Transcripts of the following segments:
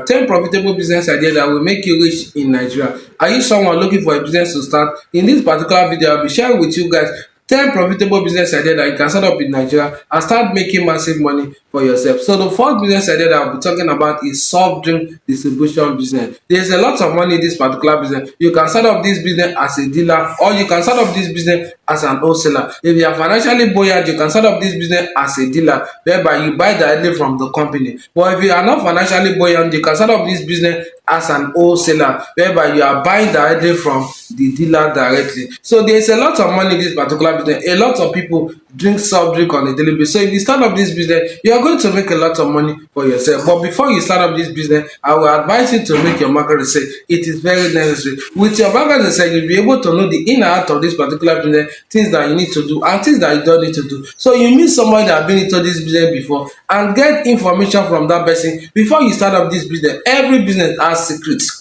10 profitable business ideas that will make you rich in Nigeria. Are you someone looking for a business to start? In this particular video, I'll be sharing with you guys 10 profitable business ideas that you can start up in Nigeria and start making massive money for yourself. So the first business idea that I'll be talking about is soft drink distribution business. There's a lot of money in this particular business. You can start up this business as a dealer, or you can start up this business as an wholesaler. If you are financially buoyant, you can start up this business as a dealer, whereby you buy directly from the company. But if you are not financially buoyant, you can start up this business as an wholesaler, whereby you are buying directly from the dealer directly. So there's a lot of money in this particular business. A lot of people drink soft drink on a daily basis. So if you start up this business, you are going to make a lot of money for yourself. But before you start up this business, I will advise you to make your market research. It is very necessary. With your market research, you'll be able to know the in and out of this particular business, things that you need to do and things that you don't need to do. So you meet somebody that has been into this business before and get information from that person before you start up this business. Every business has secrets.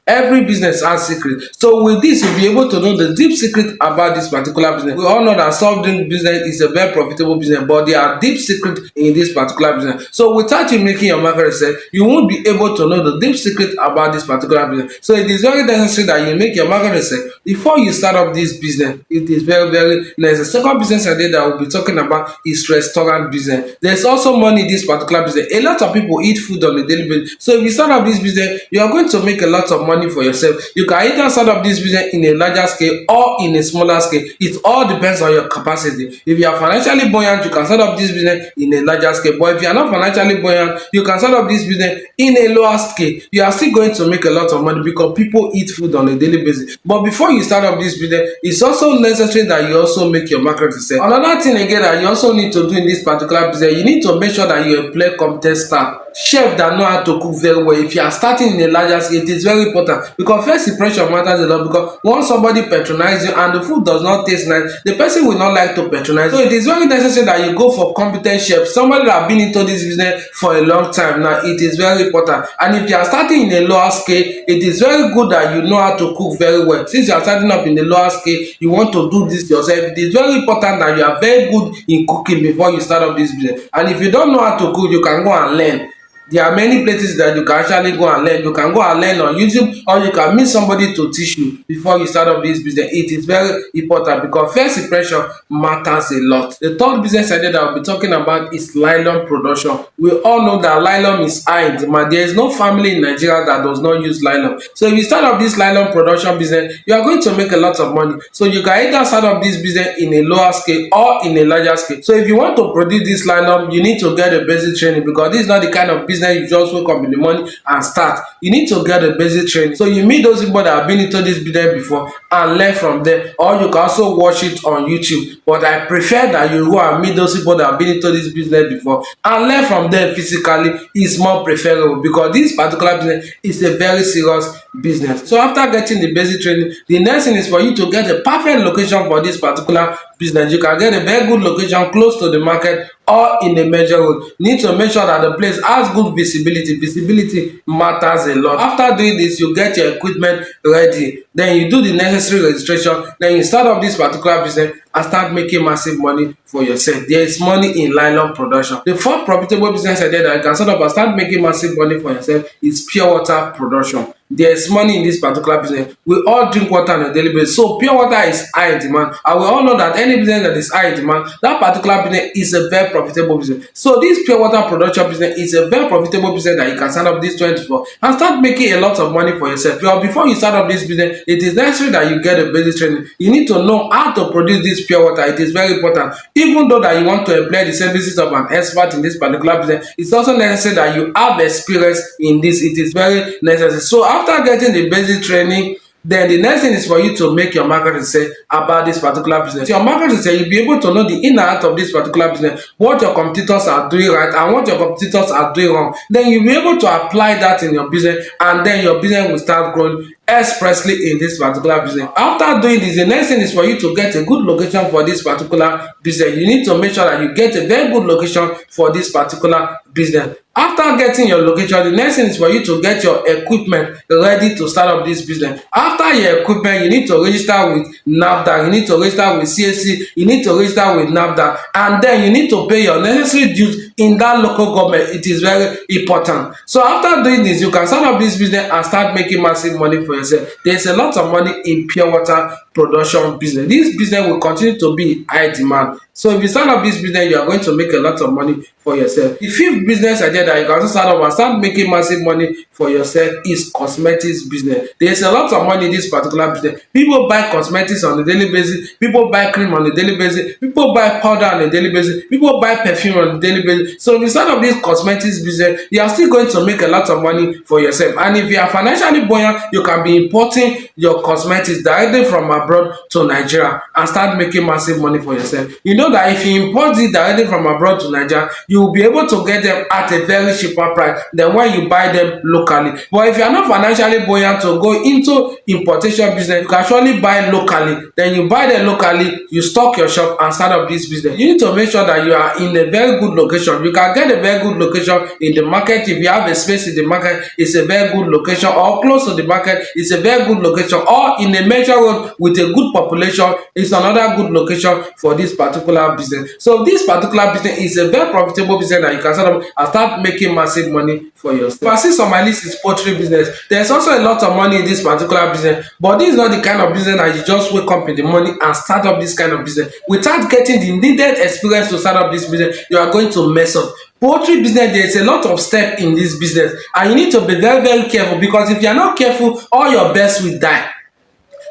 Every business has secrets. So with this, you'll be able to know the deep secret about this particular business. We all know that soft drink business is a very profitable business, but there are deep secrets in this particular business. So without you making your market research, you won't be able to know the deep secret about this particular business. So it is very necessary that you make your market research before you start up this business. It is very necessary. Second business idea that we'll be talking about is restaurant business. There's also money in this particular business. A lot of people eat food on a daily basis. So if you start up this business, you are going to make a lot of money for yourself. You can either start up this business in a larger scale or in a smaller scale. It all depends on your capacity. If you are financially buoyant, you can start up this business in a larger scale. But if you are not financially buoyant, you can start up this business in a lower scale. You are still going to make a lot of money because people eat food on a daily basis. But before you start up this business, it's also necessary that you also make your market research. Another thing again that you also need to do in this particular business, you need to make sure that you employ competent staff. Chef that know how to cook very well. If you are starting in a larger scale, it is very important because first impression matters a lot. Because once somebody patronizes you and the food does not taste nice, the person will not like to patronize. So it is very necessary that you go for competent chef, somebody that has been into this business for a long time. Now it is very important. And if you are starting in a lower scale, it is very good that you know how to cook very well. Since you are starting up in a lower scale, you want to do this yourself. It is very important that you are very good in cooking before you start up this business. And if you don't know how to cook, you can go and learn. There are many places that you can actually go and learn. You can go and learn on YouTube, or you can meet somebody to teach you before you start up this business. It is very important because first impression matters a lot. The third business idea that I'll be talking about is nylon production. We all know that nylon is high in demand. There is no family in Nigeria that does not use nylon. So if you start up this nylon production business, you are going to make a lot of money. So you can either start up this business in a lower scale or in a larger scale. So if you want to produce this nylon, you need to get a basic training because this is not the kind of business you just wake up in the morning and start. You need to get a basic training. So you meet those people that have been into this business before and learn from them, or you can also watch it on YouTube. But I prefer that you go and meet those people that have been into this business before and learn from them physically. Is more preferable because this particular business is a very serious business. So after getting the basic training, the next thing is for you to get a perfect location for this particular business. You can get a very good location close to the market or in a major road. You need to make sure that the place has good visibility. Visibility matters a lot. After doing this, you get your equipment ready. Then you do the necessary registration. Then you start up this particular business and start making massive money for yourself. There is money in nylon production. The fourth profitable business idea that you can start up and start making massive money for yourself is pure water production. There is money in this particular business. We all drink water on a daily basis. So pure water is high in demand. And we all know that any business that is high in demand, that particular business is a very profitable business. So this pure water production business is a very profitable business that you can start up this 24 and start making a lot of money for yourself. But before you start up this business, it is necessary that you get a basic training. You need to know how to produce this pure water. It is very important. Even though that you want to employ the services of an expert in this particular business, it's also necessary that you have experience in this. It is very necessary. So after getting the basic training, then the next thing is for you to make your market research about this particular business. Your market research, you'll be able to know the in and out of this particular business, what your competitors are doing right and what your competitors are doing wrong. Then you'll be able to apply that in your business, and then your business will start growing expressly in this particular business. After doing this, the next thing is for you to get a good location for this particular business. You need to make sure that you get a very good location for this particular business. After getting your location, the next thing is for you to get your equipment ready to start up this business. After your equipment, you need to register with NAFDAC, you need to register with CAC, you need to register with NAFDAC, and then you need to pay your necessary dues in that local government. It is very important. So after doing this, you can start up this business and start making massive money for yourself. There's a lot of money in pure water production business. This business will continue to be in high demand. So if you start up this business, you are going to make a lot of money for yourself. The fifth business idea that you can also start up and start making massive money for yourself is cosmetics business. There's a lot of money in this particular business. People buy cosmetics on a daily basis. People buy cream on a daily basis. People buy powder on a daily basis. People buy perfume on a daily basis. So if you start up this cosmetics business, you are still going to make a lot of money for yourself. And if you are financially buoyant, you can be importing your cosmetics directly from abroad to Nigeria and start making massive money for yourself. You know that if you import it directly from abroad to Nigeria, you will be able to get them at a very cheaper price than when you buy them locally. But if you are not financially buoyant to go into importation business, you can actually buy locally. Then you buy them locally, you stock your shop and start up this business. You need to make sure that you are in a very good location. You can get a very good location in the market. If you have a space in the market, it's a very good location, or close to the market, it's a very good location, or in a major road with a good population, it's another good location for this particular business. So this particular business is a very profitable business that you can start up and start making massive money for yourself. Number 6 on my list is poultry business. There's also a lot of money in this particular business, but this is not the kind of business that you just wake up in the morning and start up this kind of business without getting the needed experience to start up this business. You are going to mess up. Poultry business, there is a lot of step in this business, and you need to be very careful, because if you are not careful, all your birds will die.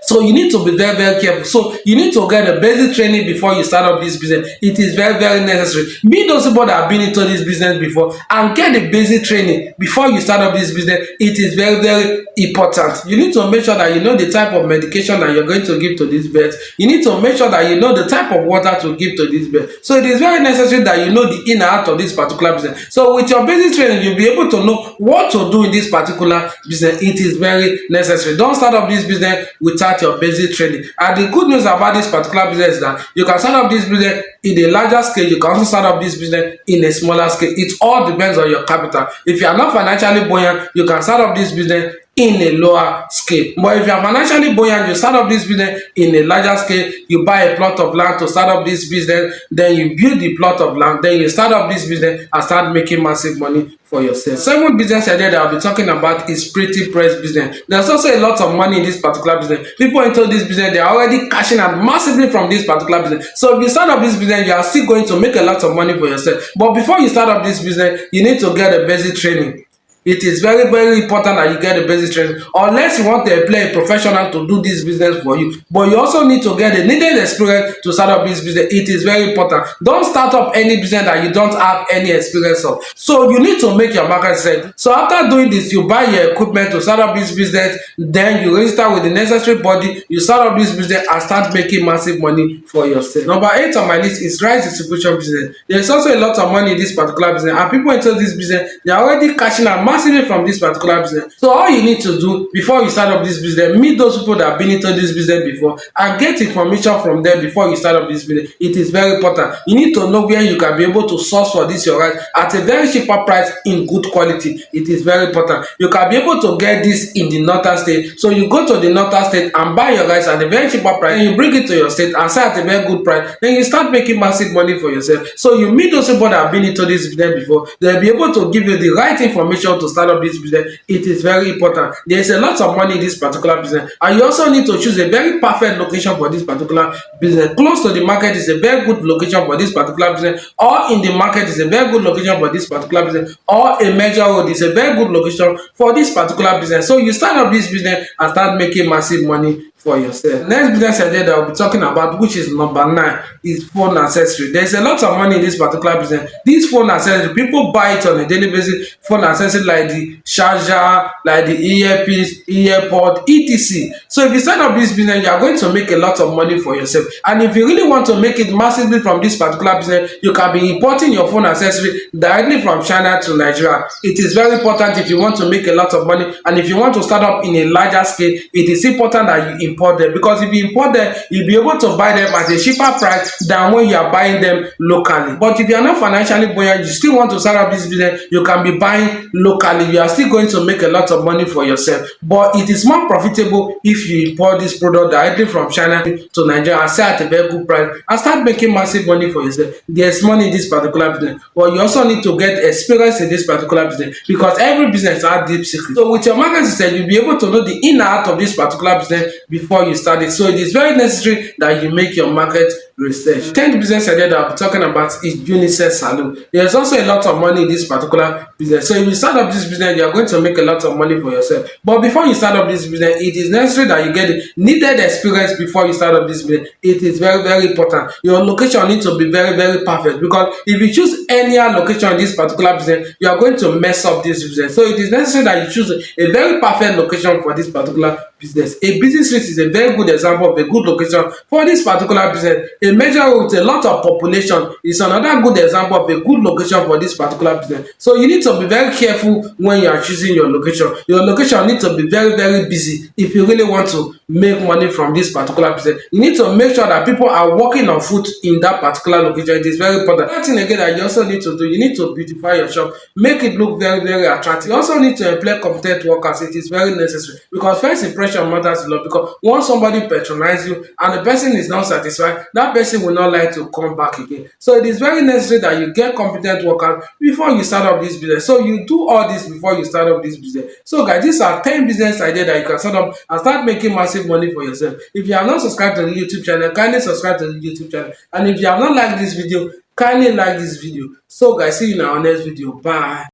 So you need to be very careful. So you need to get a basic training before you start up this business. It is very necessary. Meet those people that have been into this business before and get the basic training before you start up this business. It is very important. You need to make sure that you know the type of medication that you're going to give to these birds. You need to make sure that you know the type of water to give to these birds. So it is very necessary that you know the in and out of this particular business. So with your basic training, you'll be able to know what to do in this particular business. It is very necessary. Don't start up this business without your basic training. And the good news about this particular business is that you can start up this business in a larger scale. You can also start up this business in a smaller scale. It all depends on your capital. If you are not financially buoyant, you can start up this business in a lower scale. But if you are financially buoyant, you start up this business in a larger scale. You buy a plot of land to start up this business, then you build the plot of land, then you start up this business and start making massive money for yourself. Second business idea that I'll be talking about is pretty press business. There's also a lot of money in this particular business. People into this business, they are already cashing out massively from this particular business. So if you start up this business, you are still going to make a lot of money for yourself. But before you start up this business, you need to get a basic training. It is very important that you get a basic training, unless you want to employ a professional to do this business for you. But you also need to get the needed experience to start up this business. It is very important. Don't start up any business that you don't have any experience of. So you need to make your market set. So after doing this, you buy your equipment to start up this business, then you register with the necessary body, you start up this business and start making massive money for yourself. Number 8 on my list is rice distribution business. There's also a lot of money in this particular business, and people into this business, they are already cashing out massively from this particular business. So all you need to do before you start up this business, meet those people that have been into this business before and get information from them before you start up this business. It is very important. You need to know where you can be able to source for this your rice at a very cheaper price in good quality. It is very important. You can be able to get this in the northern state. So you go to the northern state and buy your rice at a very cheaper price, and you bring it to your state and sell at a very good price. Then you start making massive money for yourself. So you meet those people that have been into this business before. They'll be able to give you the right information to start up this business. It is very important. There's a lot of money in this particular business, and you also need to choose a very perfect location for this particular business. Close to the market is a very good location for this particular business, or in the market is a very good location for this particular business, or a major road is a very good location for this particular business. So you start up this business and start making massive money for yourself. Next business idea that I'll be talking about, which is number 9, is phone accessory. There's a lot of money in this particular business. This phone accessory, people buy it on a daily basis. Phone accessory like the charger, like the earpiece, earpod, etc. So if you start up this business, you are going to make a lot of money for yourself. And if you really want to make it massively from this particular business, you can be importing your phone accessory directly from China to Nigeria. It is very important if you want to make a lot of money, and if you want to start up in a larger scale, it is important that you import them, because if you import them, you'll be able to buy them at a cheaper price than when you are buying them locally. But if you are not financially buoyant, you still want to start up this business, you can be buying locally. You are still going to make a lot of money for yourself, but it is more profitable if you import this product directly from China to Nigeria and sell at a very good price and start making massive money for yourself. There's money in this particular business, but you also need to get experience in this particular business, because every business has deep secrets. So with your market system, you'll be able to know the in and out of this particular business before you start it. So it is very necessary that you make your market research. 10th business idea that I'll be talking about is unisex salon. There's also a lot of money in this particular business. So if you start up this business, you're going to make a lot of money for yourself. But before you start up this business, it is necessary that you get the needed experience before you start up this business. It is very, very important. Your location needs to be very, very perfect, because if you choose any location in this particular business, you are going to mess up this business. So it is necessary that you choose a very perfect location for this particular business. A busy street is a very good example of a good location for this particular business. A major road with a lot of population is another good example of a good location for this particular business. So you need to be very careful when you are choosing your location. Your location needs to be very, very busy if you really want to make money from this particular business. You need to make sure that people are walking on foot in that particular location. It is very important. Another thing again that you also need to do, you need to beautify your shop, make it look very, very attractive. You also need to employ competent workers. It is very necessary, because first impression matters a lot. Because once somebody patronizes you and the person is not satisfied, that person will not like to come back again. So it is very necessary that you get competent workers before you start up this business. So you do all this before you start up this business. So guys, these are 10 business ideas that you can start up and start making massive money for yourself. If you have not subscribed to the YouTube channel, kindly subscribe to the YouTube channel. And if you have not liked this video, kindly like this video. So guys, see you in our next video. Bye.